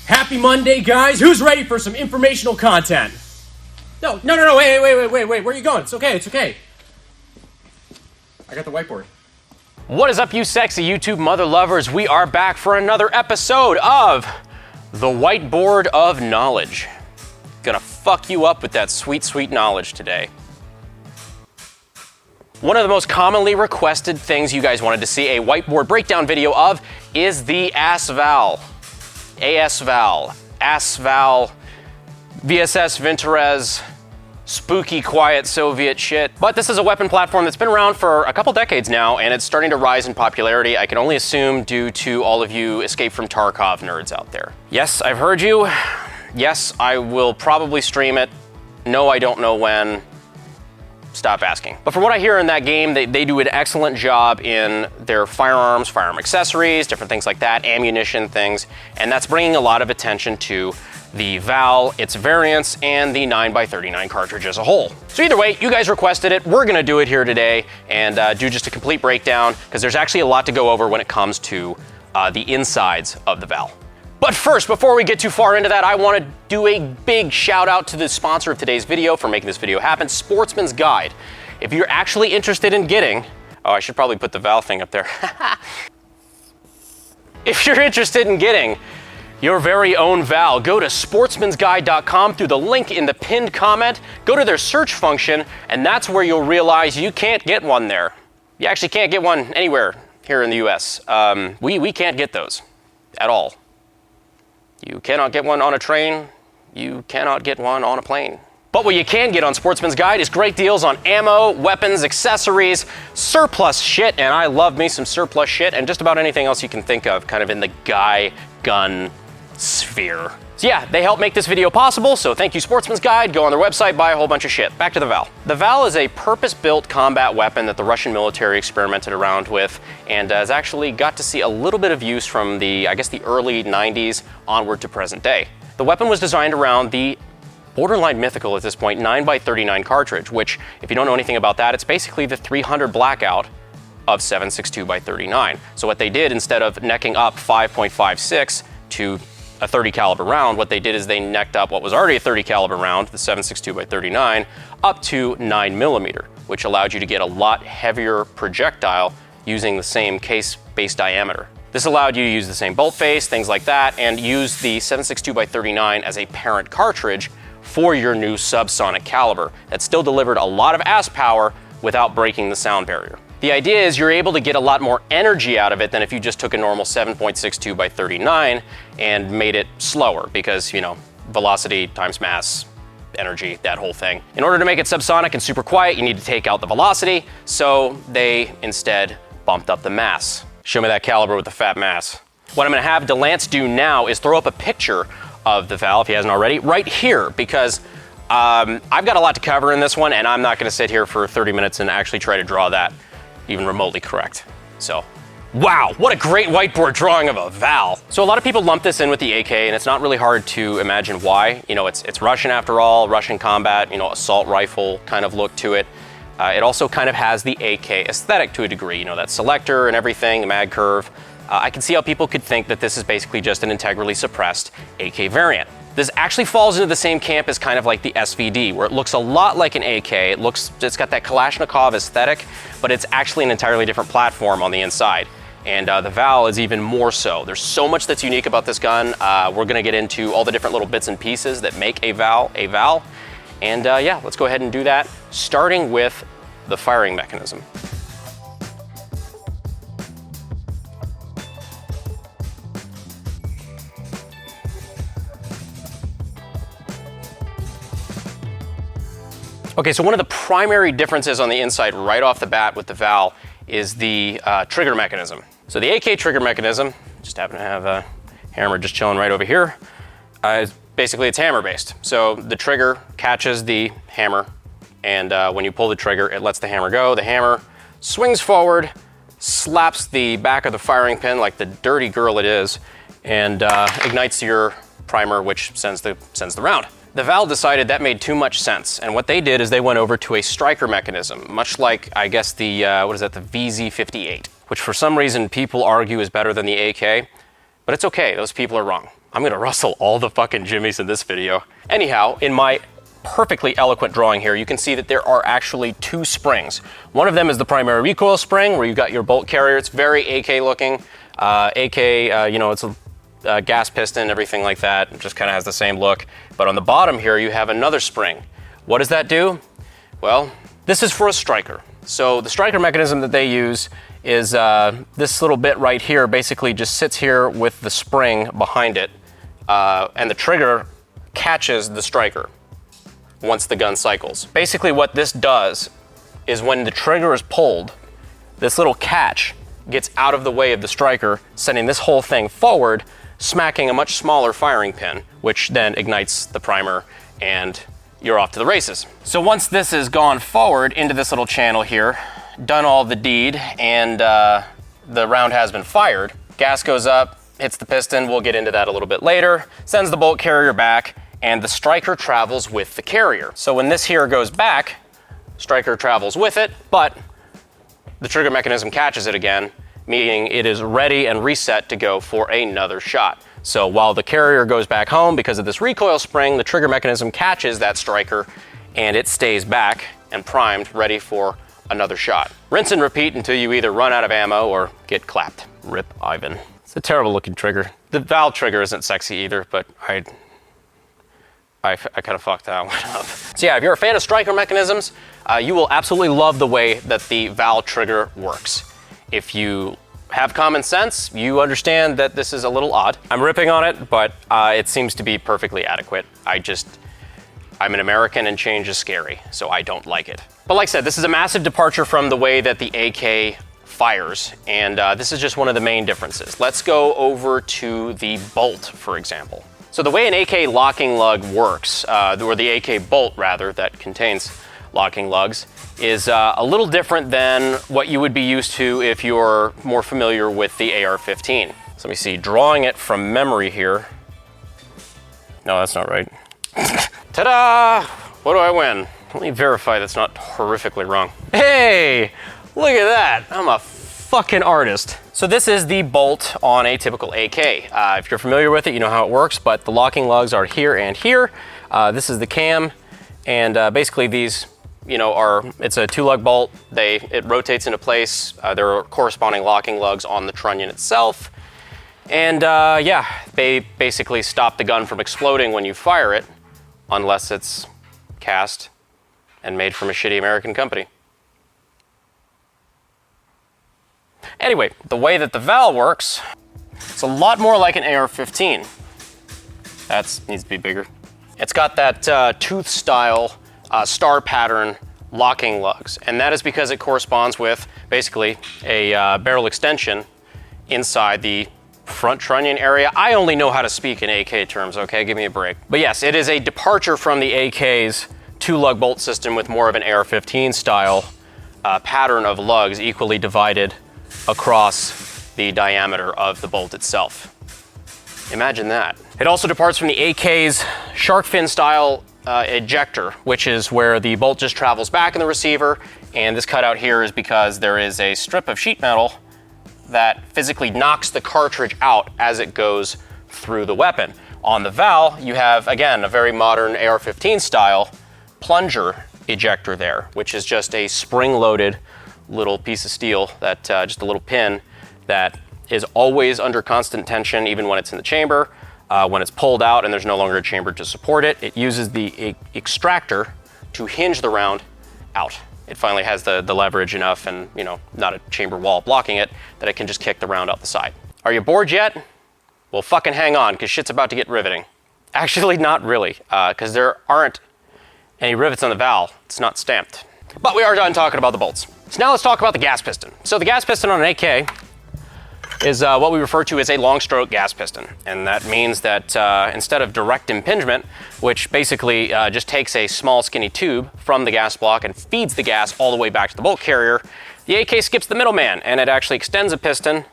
Happy Monday, guys. Who's ready for some informational content? No, wait. Where are you going? It's okay. I got the whiteboard. What is up, you sexy YouTube mother lovers? We are back for another episode of The Whiteboard of Knowledge. Gonna fuck you up with that sweet, sweet knowledge today. One of the most commonly requested things you guys wanted to see a whiteboard breakdown video of is the AS VAL. AS VAL, AS VAL, VSS Vintorez, spooky, quiet Soviet shit. But this is a weapon platform that's been around for a couple decades now, and it's starting to rise in popularity. I can only assume due to all of you Escape from Tarkov nerds out there. Yes, I've heard you. Yes, I will probably stream it. No, I don't know when. Stop asking. But from what I hear in that game, they do an excellent job in their firearms, firearm accessories, different things like that, ammunition things, and that's bringing a lot of attention to the VAL, its variants, and the 9x39 cartridge as a whole. So either way, you guys requested it. We're gonna do it here today and do just a complete breakdown, because there's actually a lot to go over when it comes to the insides of the VAL. But first, before we get too far into that, I want to do a big shout out to the sponsor of today's video for making this video happen, Sportsman's Guide. If you're actually interested in getting, oh, I should probably put the VAL thing up there. If you're interested in getting your very own VAL, go to sportsmansguide.com through the link in the pinned comment, go to their search function, and that's where you'll realize you can't get one there. You actually can't get one anywhere here in the US. We can't get those at all. You cannot get one on a train. You cannot get one on a plane. But what you can get on Sportsman's Guide is great deals on ammo, weapons, accessories, surplus shit, and I love me some surplus shit, and just about anything else you can think of, kind of in the guy gun sphere. So yeah, they help make this video possible, so thank you, Sportsman's Guide. Go on their website, buy a whole bunch of shit. Back to the VAL. The VAL is a purpose-built combat weapon that the Russian military experimented around with and has actually got to see a little bit of use from the, I guess, the early 90s onward to present day. The weapon was designed around the borderline mythical at this point 9x39 cartridge, which, if you don't know anything about that, it's basically the 300 blackout of 7.62x39. So what they did, instead of necking up 5.56 to a 30 caliber round, what they did is they necked up what was already a 30 caliber round, the 7.62x39, up to 9mm, which allowed you to get a lot heavier projectile using the same case base diameter. This allowed you to use the same bolt face, things like that, and use the 7.62x39 as a parent cartridge for your new subsonic caliber that still delivered a lot of ass power without breaking the sound barrier. The idea is you're able to get a lot more energy out of it than if you just took a normal 7.62x39 and made it slower, because, you know, velocity times mass, energy, that whole thing. In order to make it subsonic and super quiet, you need to take out the velocity, so they instead bumped up the mass. Show me that caliber with the fat mass. What I'm gonna have Delance do now is throw up a picture of the VAL, if he hasn't already, right here, because I've got a lot to cover in this one, and I'm not gonna sit here for 30 minutes and actually try to draw that even remotely correct. So, wow, what a great whiteboard drawing of a VAL. So a lot of people lump this in with the AK, and it's not really hard to imagine why. You know, it's Russian after all, Russian combat, you know, assault rifle kind of look to it. It also kind of has the AK aesthetic to a degree, you know, that selector and everything, the mag curve. I can see how people could think that this is basically just an integrally suppressed AK variant. This actually falls into the same camp as kind of like the SVD, where it looks a lot like an AK. It's got that Kalashnikov aesthetic, but it's actually an entirely different platform on the inside. And the VAL is even more so. There's so much that's unique about this gun. We're gonna get into all the different little bits and pieces that make a VAL a VAL. And yeah, let's go ahead and do that, starting with the firing mechanism. Okay, so one of the primary differences on the inside right off the bat with the VAL is the trigger mechanism. So the AK trigger mechanism, just happen to have a hammer just chilling right over here, basically it's hammer based. So the trigger catches the hammer, and when you pull the trigger, it lets the hammer go. The hammer swings forward, slaps the back of the firing pin like the dirty girl it is, and ignites your primer, which sends the round. The VAL decided that made too much sense, and what they did is they went over to a striker mechanism, much like, I guess, the, the VZ58, which for some reason people argue is better than the AK, but it's okay, those people are wrong. I'm gonna rustle all the fucking jimmies in this video. Anyhow, in my perfectly eloquent drawing here, you can see that there are actually 2 springs. One of them is the primary recoil spring, where you've got your bolt carrier. It's very AK looking. AK, you know, it's a gas piston, everything like that. It just kind of has the same look. But on the bottom here, you have another spring. What does that do? Well, this is for a striker. So the striker mechanism that they use is this little bit right here basically just sits here with the spring behind it, and the trigger catches the striker once the gun cycles. Basically what this does is when the trigger is pulled, this little catch gets out of the way of the striker, sending this whole thing forward, smacking a much smaller firing pin, which then ignites the primer and you're off to the races. So once this has gone forward into this little channel here, done all the deed, and the round has been fired, gas goes up, hits the piston, we'll get into that a little bit later, sends the bolt carrier back, and the striker travels with the carrier. So when this here goes back, striker travels with it, but the trigger mechanism catches it again, meaning it is ready and reset to go for another shot. So while the carrier goes back home because of this recoil spring, the trigger mechanism catches that striker and it stays back and primed, ready for another shot. Rinse and repeat until you either run out of ammo or get clapped. Rip Ivan. It's a terrible looking trigger. The valve trigger isn't sexy either, but I kind of fucked that one up. So yeah, if you're a fan of striker mechanisms, you will absolutely love the way that the valve trigger works. If you have common sense, you understand that this is a little odd. I'm ripping on it, but it seems to be perfectly adequate. I'm an American and change is scary, so I don't like it. But like I said, this is a massive departure from the way that the AK fires, and this is just one of the main differences. Let's go over to the bolt, for example. So the way an AK locking lug works, or the AK bolt rather, that contains locking lugs, is a little different than what you would be used to if you're more familiar with the AR-15. So let me see, drawing it from memory here. No, that's not right. Ta-da! What do I win? Let me verify that's not horrifically wrong. Hey, look at that. I'm a fucking artist. So this is the bolt on a typical AK. If you're familiar with it, you know how it works, but the locking lugs are here and here. This is the cam, and basically these, you know, it's a 2-lug bolt. It rotates into place. There are corresponding locking lugs on the trunnion itself. And yeah, they basically stop the gun from exploding when you fire it, unless it's cast and made from a shitty American company. Anyway, the way that the valve works, it's a lot more like an AR-15. That needs to be bigger. It's got that tooth style star pattern locking lugs, and that is because it corresponds with basically a barrel extension inside the front trunnion area. I only know how to speak in AK terms, okay? Give me a break. But yes, it is a departure from the AK's 2-lug bolt system with more of an AR-15 style pattern of lugs equally divided across the diameter of the bolt itself. Imagine that. It also departs from the AK's shark fin style ejector, which is where the bolt just travels back in the receiver, and this cutout here is because there is a strip of sheet metal that physically knocks the cartridge out as it goes through the weapon. On the VAL, you have, again, a very modern AR-15 style plunger ejector there, which is just a spring-loaded little piece of steel, that just a little pin that is always under constant tension, even when it's in the chamber. When it's pulled out and there's no longer a chamber to support it, it uses the extractor to hinge the round out. It finally has the leverage enough and, you know, not a chamber wall blocking it, that it can just kick the round out the side. Are you bored yet? Well, fucking hang on, because shit's about to get riveting. Actually, not really, because there aren't any rivets on the valve. It's not stamped. But we are done talking about the bolts. So now let's talk about the gas piston. So the gas piston on an AK is what we refer to as a long stroke gas piston. And that means that instead of direct impingement, which basically just takes a small skinny tube from the gas block and feeds the gas all the way back to the bolt carrier, the AK skips the middleman and it actually extends a piston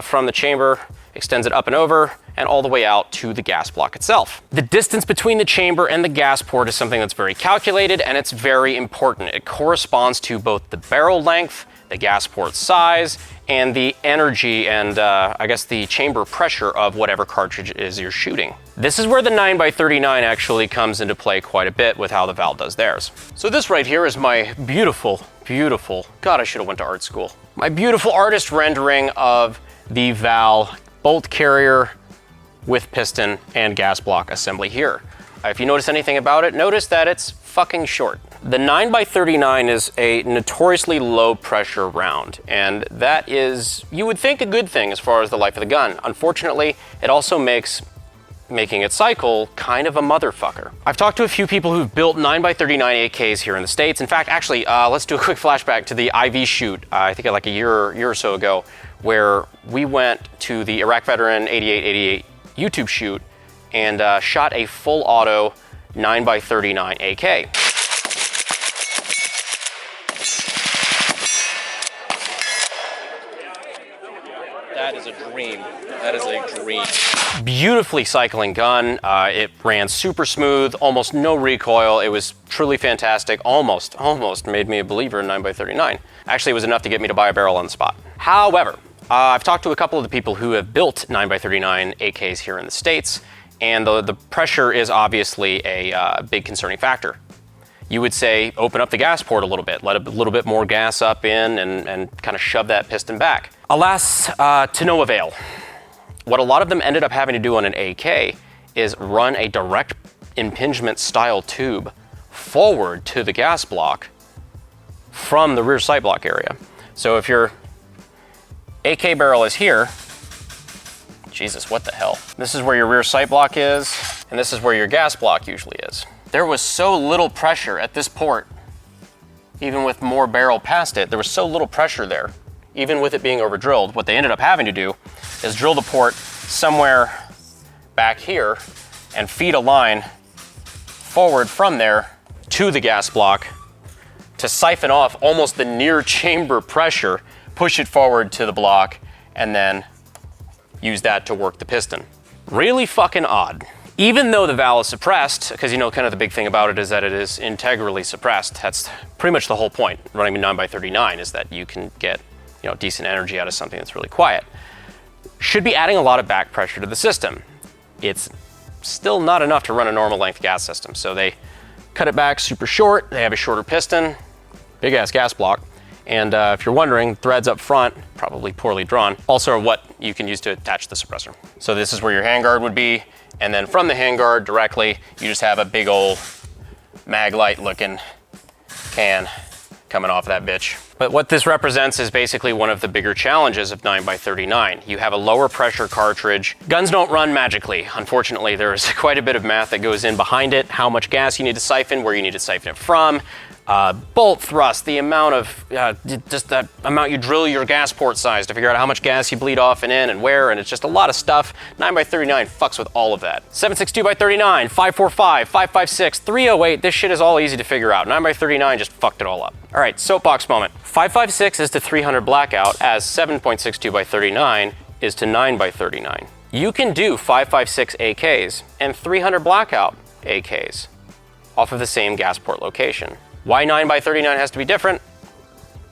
from the chamber, extends it up and over, and all the way out to the gas block itself. The distance between the chamber and the gas port is something that's very calculated, and it's very important. It corresponds to both the barrel length, the gas port size, and the energy and I guess the chamber pressure of whatever cartridge it is you're shooting. This is where the 9x39 actually comes into play quite a bit with how the VAL does theirs. So this right here is my beautiful, God, I should have went to art school. My beautiful artist rendering of the VAL bolt carrier with piston and gas block assembly here. If you notice anything about it, notice that it's fucking short. The 9x39 is a notoriously low pressure round, and that is, you would think, a good thing as far as the life of the gun. Unfortunately, it also makes making it cycle kind of a motherfucker. I've talked to a few people who've built 9x39 AKs here in the States. In fact, actually, let's do a quick flashback to the IV shoot, I think like a year or so ago, where we went to the Iraq Veteran 8888 YouTube shoot and shot a full auto 9x39 AK. That is a dream. That is a dream. Beautifully cycling gun. It ran super smooth, almost no recoil. It was truly fantastic. Almost made me a believer in 9x39. Actually, it was enough to get me to buy a barrel on the spot. However, I've talked to a couple of the people who have built 9x39 AKs here in the States, and the pressure is obviously a big concerning factor. You would say open up the gas port a little bit, let a little bit more gas up in and kind of shove that piston back. Alas, to no avail. What a lot of them ended up having to do on an AK is run a direct impingement style tube forward to the gas block from the rear sight block area. So if your AK barrel is here, Jesus, what the hell? This is where your rear sight block is, and this is where your gas block usually is. There was so little pressure at this port, even with more barrel past it, there was so little pressure there, even with it being over drilled. What they ended up having to do is drill the port somewhere back here and feed a line forward from there to the gas block to siphon off almost the near chamber pressure, push it forward to the block, and then use that to work the piston. Really fucking odd. Even though the VAL is suppressed, because you know kind of the big thing about it is that it is integrally suppressed. That's pretty much the whole point. Running a 9x39 is that you can get decent energy out of something that's really quiet. Should be adding a lot of back pressure to the system. It's still not enough to run a normal length gas system. So they cut it back super short. They have a shorter piston, big ass gas block. And if you're wondering, threads up front, probably poorly drawn, also are what you can use to attach the suppressor. So this is where your handguard would be. And then from the handguard directly, you just have a big old Maglite looking can coming off that bitch. But what this represents is basically one of the bigger challenges of 9x39. You have a lower pressure cartridge. Guns don't run magically. Unfortunately, there is quite a bit of math that goes in behind it, how much gas you need to siphon, where you need to siphon it from, bolt thrust, the amount of, just the amount you drill your gas port size to figure out how much gas you bleed off and in and where, and it's just a lot of stuff. 9x39 fucks with all of that. 7.62x39, 5.45, 5.56, 308, this shit is all easy to figure out. 9x39 just fucked it all up. All right, soapbox moment. 5.56 is to 300 blackout as 7.62x39 is to 9x39. You can do 5.56 AKs and 300 blackout AKs off of the same gas port location. Why 9x39 has to be different?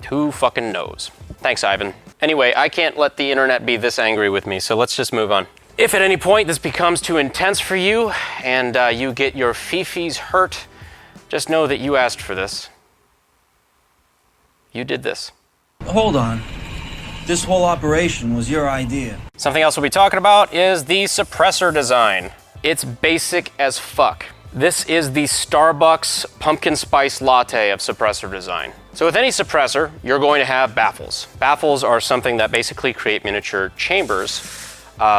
Who fucking knows? Thanks, Ivan. Anyway, I can't let the internet be this angry with me, so let's just move on. If at any point this becomes too intense for you and you get your fifis hurt, just know that you asked for this. You did this. Hold on. This whole operation was your idea. Something else we'll be talking about is the suppressor design. It's basic as fuck. This is the Starbucks pumpkin spice latte of suppressor design. So with any suppressor, you're going to have baffles. Baffles are something that basically create miniature chambers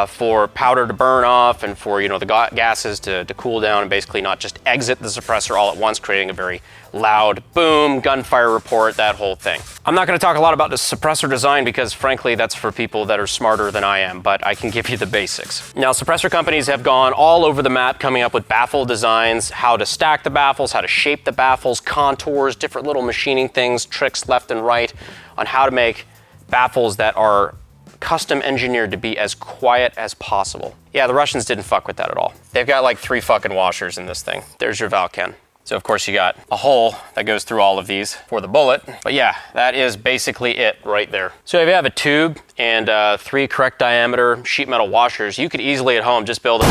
for powder to burn off and for the gases to cool down and basically not just exit the suppressor all at once, creating a very loud boom, gunfire report, that whole thing. I'm not going to talk a lot about the suppressor design because frankly that's for people that are smarter than I am, but I can give you the basics. Now suppressor companies have gone all over the map coming up with baffle designs, how to stack the baffles, how to shape the baffles, contours, different little machining things, tricks left and right on how to make baffles that are custom engineered to be as quiet as possible. Yeah, the Russians didn't fuck with that at all. They've got like 3 fucking washers in this thing. There's your Valken. So of course you got a hole that goes through all of these for the bullet. But yeah, that is basically it right there. So if you have a tube and 3 correct diameter sheet metal washers, you could easily at home just build a...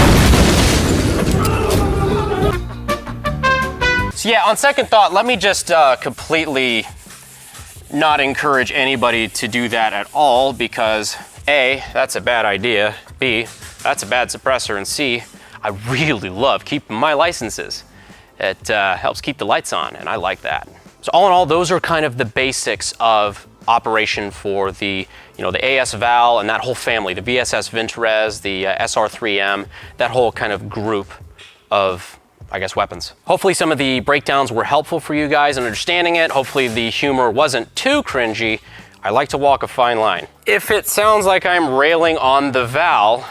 So yeah, on second thought, let me just completely not encourage anybody to do that at all, because A, that's a bad idea, B, that's a bad suppressor, and C, I really love keeping my licenses. It helps keep the lights on, and I like that. So all in all, those are kind of the basics of operation for the, the AS VAL and that whole family, the VSS Vintorez, the SR3M, that whole kind of group of, I guess, weapons. Hopefully some of the breakdowns were helpful for you guys in understanding it. Hopefully the humor wasn't too cringy. I like to walk a fine line. If it sounds like I'm railing on the VAL,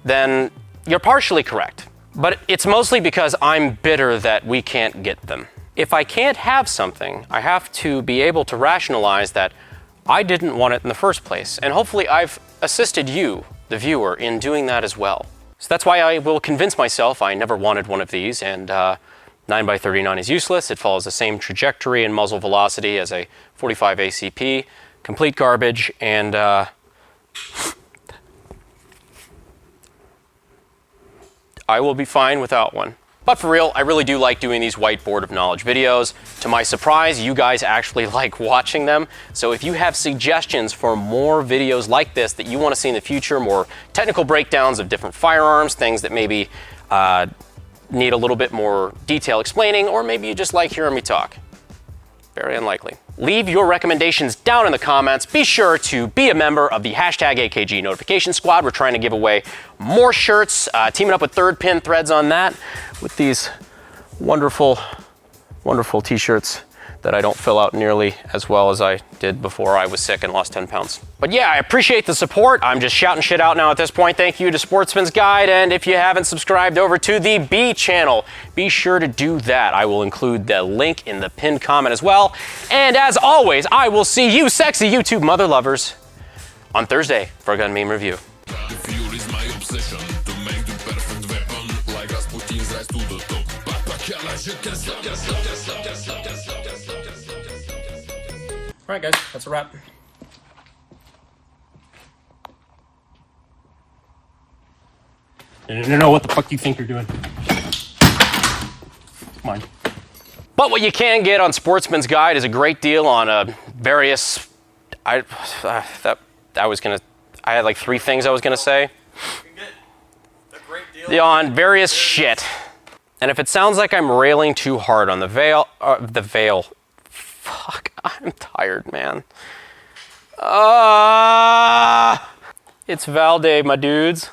then you're partially correct. But it's mostly because I'm bitter that we can't get them. If I can't have something, I have to be able to rationalize that I didn't want it in the first place. And hopefully I've assisted you, the viewer, in doing that as well. So that's why I will convince myself I never wanted one of these, and 9x39 is useless. It follows the same trajectory and muzzle velocity as a 45 ACP. Complete garbage, and I will be fine without one. But for real, I really do like doing these whiteboard of knowledge videos. To my surprise, you guys actually like watching them. So if you have suggestions for more videos like this that you want to see in the future, more technical breakdowns of different firearms, things that maybe need a little bit more detail explaining, or maybe you just like hearing me talk. Very unlikely. Leave your recommendations down in the comments. Be sure to be a member of the #AKG notification squad. We're trying to give away more shirts, teaming up with Third Pin Threads on that, with these wonderful, wonderful t-shirts that I don't fill out nearly as well as I did before I was sick and lost 10 pounds. But yeah, I appreciate the support. I'm just shouting shit out now at this point. Thank you to Sportsman's Guide, and if you haven't subscribed over to the B channel, be sure to do that. I will include the link in the pinned comment as well. And as always, I will see you sexy YouTube mother lovers on Thursday for a gun meme review. The fuel is my obsession to make the perfect weapon, like Rasputin's rise to the top. All right, guys, that's a wrap. No, what the fuck do you think you're doing? Come on. But what you can get on Sportsman's Guide is a great deal on various. I had like 3 things I was gonna say. You can get a great deal on various shit. And if it sounds like I'm railing too hard on the veil, fuck, I'm tired, man. It's Val Day, my dudes.